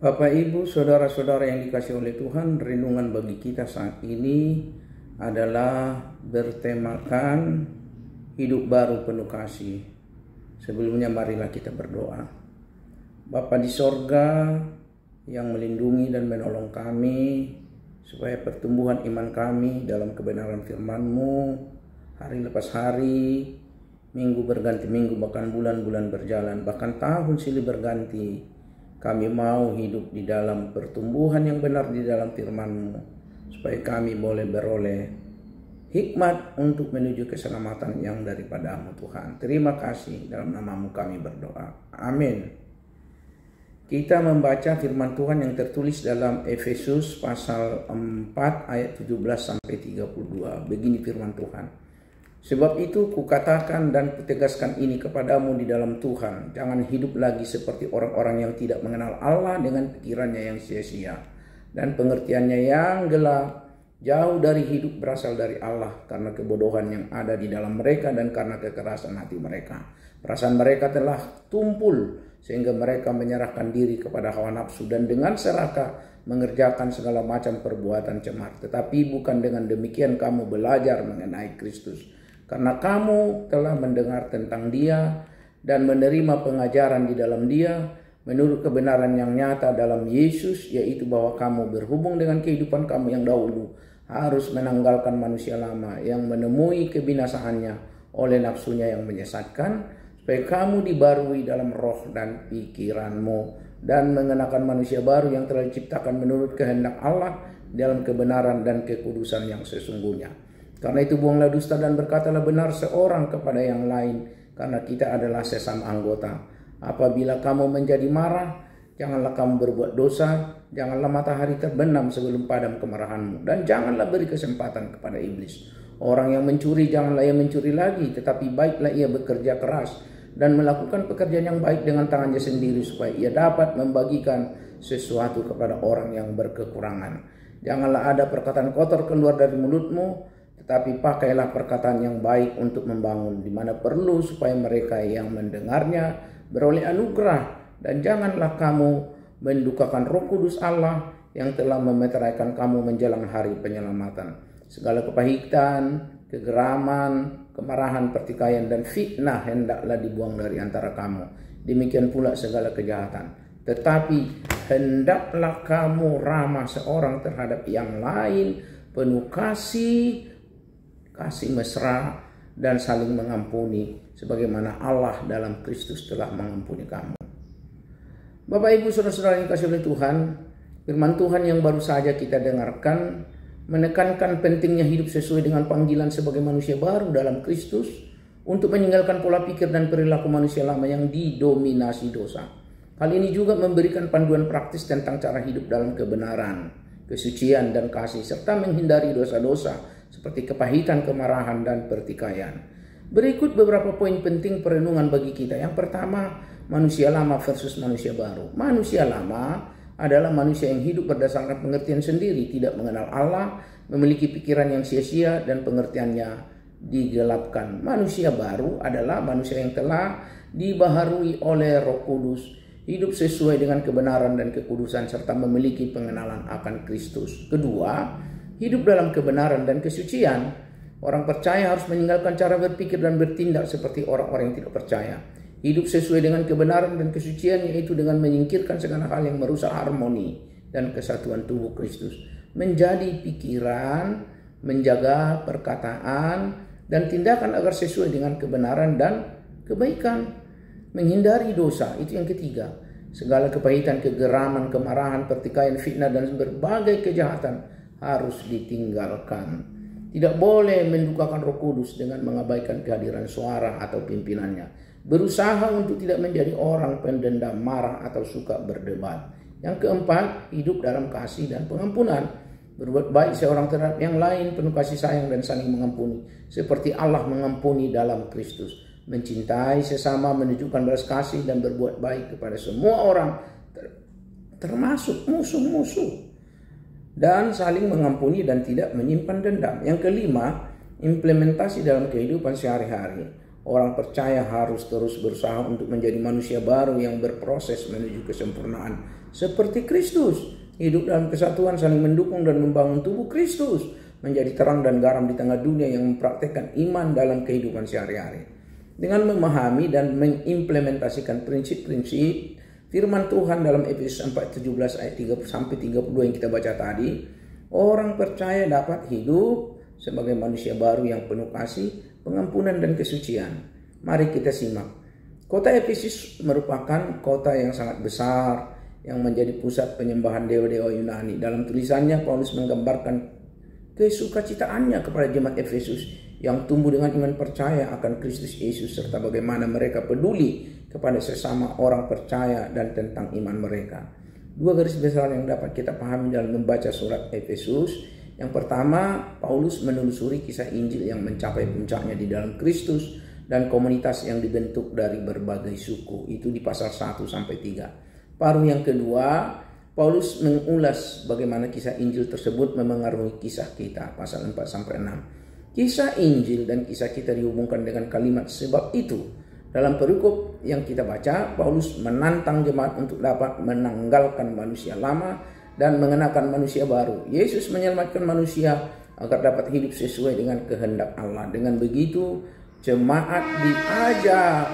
Bapak, Ibu, saudara-saudara yang dikasihi oleh Tuhan, renungan bagi kita saat ini adalah bertemakan hidup baru penuh kasih. Sebelumnya marilah kita berdoa. Bapa di sorga yang melindungi dan menolong kami, supaya pertumbuhan iman kami dalam kebenaran firman-Mu hari lepas hari, minggu berganti minggu, bahkan bulan-bulan berjalan, bahkan tahun silih berganti. Kami mau hidup di dalam pertumbuhan yang benar di dalam firman-Mu, supaya kami boleh beroleh hikmat untuk menuju keselamatan yang daripada-Mu, Tuhan. Terima kasih, dalam nama-Mu kami berdoa. Amin. Kita membaca firman Tuhan yang tertulis dalam Efesus pasal 4 ayat 17-32. Begini firman Tuhan. Sebab itu kukatakan dan kutegaskan ini kepadamu di dalam Tuhan, jangan hidup lagi seperti orang-orang yang tidak mengenal Allah dengan pikirannya yang sia-sia dan pengertiannya yang gelap, jauh dari hidup berasal dari Allah karena kebodohan yang ada di dalam mereka dan karena kekerasan hati mereka. Perasaan mereka telah tumpul sehingga mereka menyerahkan diri kepada hawa nafsu dan dengan serakah mengerjakan segala macam perbuatan cemar. Tetapi bukan dengan demikian kamu belajar mengenai Kristus. Karena kamu telah mendengar tentang Dia dan menerima pengajaran di dalam Dia menurut kebenaran yang nyata dalam Yesus, yaitu bahwa kamu berhubung dengan kehidupan kamu yang dahulu harus menanggalkan manusia lama yang menemui kebinasaannya oleh nafsunya yang menyesatkan, supaya kamu dibarui dalam roh dan pikiranmu dan mengenakan manusia baru yang telah diciptakan menurut kehendak Allah dalam kebenaran dan kekudusan yang sesungguhnya. Karena itu buanglah dusta dan berkatalah benar seorang kepada yang lain, karena kita adalah sesama anggota. Apabila kamu menjadi marah, janganlah kamu berbuat dosa, janganlah matahari terbenam sebelum padam kemarahanmu, dan janganlah beri kesempatan kepada iblis. Orang yang mencuri, janganlah ia mencuri lagi, tetapi baiklah ia bekerja keras dan melakukan pekerjaan yang baik dengan tangannya sendiri, supaya ia dapat membagikan sesuatu kepada orang yang berkekurangan. Janganlah ada perkataan kotor keluar dari mulutmu, tetapi pakailah perkataan yang baik untuk membangun, di mana perlu, supaya mereka yang mendengarnya beroleh anugerah. Dan janganlah kamu mendukakan Roh Kudus Allah yang telah memeteraikan kamu menjelang hari penyelamatan. Segala kepahitan, kegeraman, kemarahan, pertikaian, dan fitnah hendaklah dibuang dari antara kamu. Demikian pula segala kejahatan. Tetapi hendaklah kamu ramah seorang terhadap yang lain, penuh kasih mesra, dan saling mengampuni, sebagaimana Allah dalam Kristus telah mengampuni kamu. Bapak, Ibu, saudara-saudara yang dikasihi oleh Tuhan, firman Tuhan yang baru saja kita dengarkan menekankan pentingnya hidup sesuai dengan panggilan sebagai manusia baru dalam Kristus, untuk meninggalkan pola pikir dan perilaku manusia lama yang didominasi dosa. Hal ini juga memberikan panduan praktis tentang cara hidup dalam kebenaran, kesucian, dan kasih, serta menghindari dosa-dosa seperti kepahitan, kemarahan, dan pertikaian. Berikut beberapa poin penting perenungan bagi kita. Yang pertama, manusia lama versus manusia baru. Manusia lama adalah manusia yang hidup berdasarkan pengertian sendiri, tidak mengenal Allah, memiliki pikiran yang sia-sia, dan pengertiannya digelapkan. Manusia baru adalah manusia yang telah dibaharui oleh Roh Kudus, hidup sesuai dengan kebenaran dan kekudusan, serta memiliki pengenalan akan Kristus. Kedua, hidup dalam kebenaran dan kesucian. Orang percaya harus meninggalkan cara berpikir dan bertindak seperti orang-orang yang tidak percaya. Hidup sesuai dengan kebenaran dan kesucian, yaitu dengan menyingkirkan segala hal yang merusak harmoni dan kesatuan tubuh Kristus. Menjadi pikiran, menjaga perkataan, dan tindakan agar sesuai dengan kebenaran dan kebaikan. Menghindari dosa, itu yang ketiga. Segala kepahitan, kegeraman, kemarahan, pertikaian, fitnah, dan berbagai kejahatan harus ditinggalkan. Tidak boleh mendukakan Roh Kudus dengan mengabaikan kehadiran suara atau pimpinannya. Berusaha untuk tidak menjadi orang pendendam, marah, atau suka berdebat. Yang keempat, hidup dalam kasih dan pengampunan. Berbuat baik seorang terhadap yang lain, penuh kasih sayang dan saling mengampuni, seperti Allah mengampuni dalam Kristus. Mencintai sesama, menunjukkan belas kasih, dan berbuat baik kepada semua orang, termasuk musuh-musuh, dan saling mengampuni dan tidak menyimpan dendam. Yang kelima, implementasi dalam kehidupan sehari-hari. Orang percaya harus terus berusaha untuk menjadi manusia baru yang berproses menuju kesempurnaan seperti Kristus. Hidup dalam kesatuan, saling mendukung dan membangun tubuh Kristus menjadi terang dan garam di tengah dunia yang mempraktekkan iman dalam kehidupan sehari-hari. Dengan memahami dan mengimplementasikan prinsip-prinsip firman Tuhan dalam Efesus 4:17 ayat 30-32 yang kita baca tadi, orang percaya dapat hidup sebagai manusia baru yang penuh kasih, pengampunan dan kesucian. Mari kita simak. Kota Efesus merupakan kota yang sangat besar yang menjadi pusat penyembahan dewa-dewa Yunani. Dalam tulisannya Paulus menggambarkan kesukacitaannya kepada jemaat Efesus yang tumbuh dengan iman percaya akan Kristus Yesus serta bagaimana mereka peduli kepada sesama orang percaya dan tentang iman mereka. Dua garis besar yang dapat kita pahami dalam membaca surat Efesus. Yang pertama, Paulus menelusuri kisah Injil yang mencapai puncaknya di dalam Kristus dan komunitas yang dibentuk dari berbagai suku. Itu di pasal 1-3. Paruh yang kedua, Paulus mengulas bagaimana kisah Injil tersebut memengaruhi kisah kita, pasal 4-6. Kisah Injil dan kisah kita dihubungkan dengan kalimat sebab itu. Dalam perikop yang kita baca, Paulus menantang jemaat untuk dapat menanggalkan manusia lama dan mengenakan manusia baru. Yesus menyelamatkan manusia agar dapat hidup sesuai dengan kehendak Allah. Dengan begitu, jemaat diajak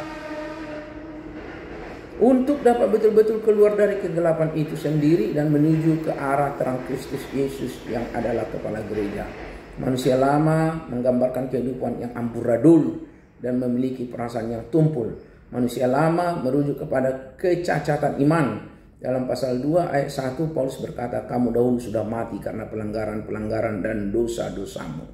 untuk dapat betul-betul keluar dari kegelapan itu sendiri dan menuju ke arah terang Kristus Yesus yang adalah kepala gereja. Manusia lama menggambarkan kehidupan yang amburadul dan memiliki perasaan yang tumpul. Manusia lama merujuk kepada kecacatan iman. Dalam pasal 2 ayat 1 Paulus berkata, kamu dahulu sudah mati karena pelanggaran-pelanggaran dan dosa-dosamu.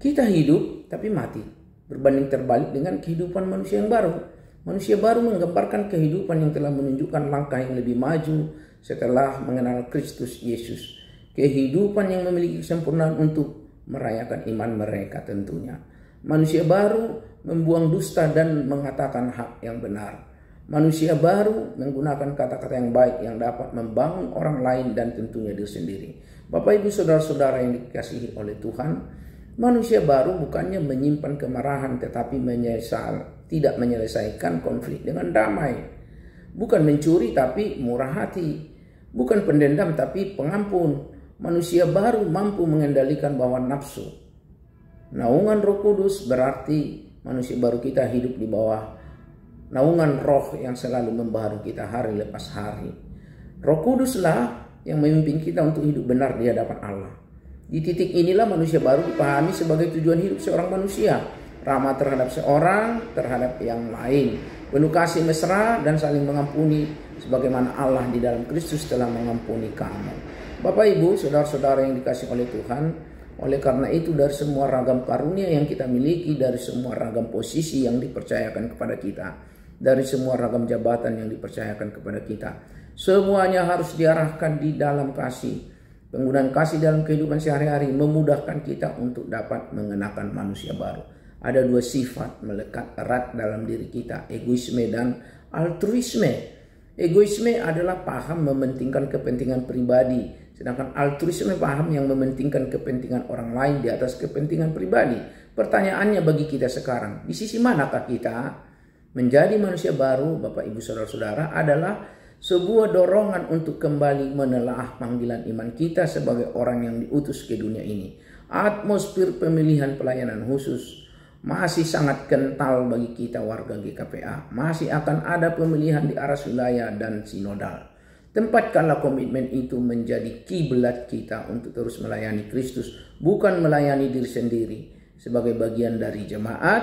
Kita hidup tapi mati. Berbanding terbalik dengan kehidupan manusia yang baru. Manusia baru menggambarkan kehidupan yang telah menunjukkan langkah yang lebih maju setelah mengenal Kristus Yesus. Kehidupan yang memiliki kesempurnaan untuk merayakan iman mereka tentunya. Manusia baru membuang dusta dan mengatakan hak yang benar. Manusia baru menggunakan kata-kata yang baik yang dapat membangun orang lain dan tentunya diri sendiri. Bapak Ibu saudara-saudara yang dikasihi oleh Tuhan, manusia baru bukannya menyimpan kemarahan tetapi tidak menyelesaikan konflik dengan damai. Bukan mencuri tapi murah hati. Bukan pendendam tapi pengampun. Manusia baru mampu mengendalikan bawah nafsu. Naungan Roh Kudus berarti manusia baru kita hidup di bawah naungan Roh yang selalu membaharui kita hari lepas hari. Roh Kuduslah yang memimpin kita untuk hidup benar di hadapan Allah. Di titik inilah manusia baru dipahami sebagai tujuan hidup seorang manusia. Ramah terhadap seorang, terhadap yang lain. Penuh kasih mesra dan saling mengampuni sebagaimana Allah di dalam Kristus telah mengampuni kamu. Bapak Ibu, saudara-saudara yang dikasihi oleh Tuhan, oleh karena itu dari semua ragam karunia yang kita miliki, dari semua ragam posisi yang dipercayakan kepada kita, dari semua ragam jabatan yang dipercayakan kepada kita, semuanya harus diarahkan di dalam kasih. Penggunaan kasih dalam kehidupan sehari-hari memudahkan kita untuk dapat mengenakan manusia baru. Ada dua sifat melekat erat dalam diri kita, egoisme dan altruisme. Egoisme adalah paham mementingkan kepentingan pribadi, sedangkan altruisme paham yang mementingkan kepentingan orang lain di atas kepentingan pribadi. Pertanyaannya bagi kita sekarang, di sisi manakah kita? Menjadi manusia baru, Bapak Ibu Saudara-saudara, adalah sebuah dorongan untuk kembali menelaah panggilan iman kita sebagai orang yang diutus ke dunia ini. Atmosfer pemilihan pelayanan khusus masih sangat kental bagi kita warga GKPA. Masih akan ada pemilihan di aras wilayah dan sinodal. Tempatkanlah komitmen itu menjadi kiblat kita untuk terus melayani Kristus, bukan melayani diri sendiri sebagai bagian dari jemaat,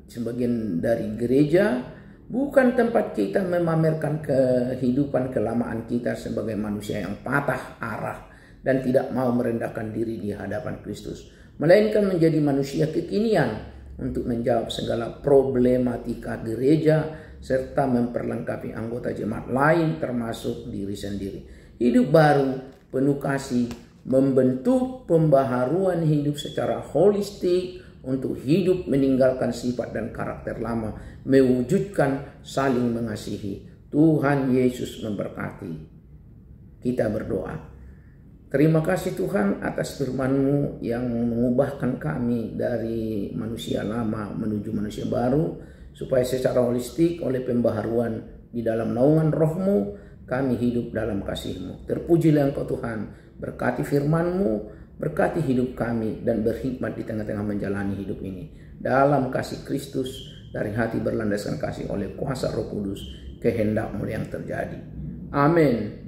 sebagian dari gereja, bukan tempat kita memamerkan kehidupan kelamaan kita sebagai manusia yang patah arah dan tidak mau merendahkan diri di hadapan Kristus, melainkan menjadi manusia kekinian untuk menjawab segala problematika gereja serta memperlengkapi anggota jemaat lain termasuk diri sendiri. Hidup baru, penuh kasih, membentuk pembaharuan hidup secara holistik untuk hidup meninggalkan sifat dan karakter lama, mewujudkan saling mengasihi. Tuhan Yesus memberkati. Kita berdoa. Terima kasih Tuhan atas firman-Mu yang mengubahkan kami dari manusia lama menuju manusia baru, supaya secara holistik oleh pembaharuan di dalam naungan Roh-Mu kami hidup dalam kasih-Mu. Terpujilah Engkau Tuhan, berkati firman-Mu, berkati hidup kami dan berkhidmat di tengah-tengah menjalani hidup ini. Dalam kasih Kristus, dari hati berlandaskan kasih oleh kuasa Roh Kudus, kehendak-Mu yang terjadi. Amin.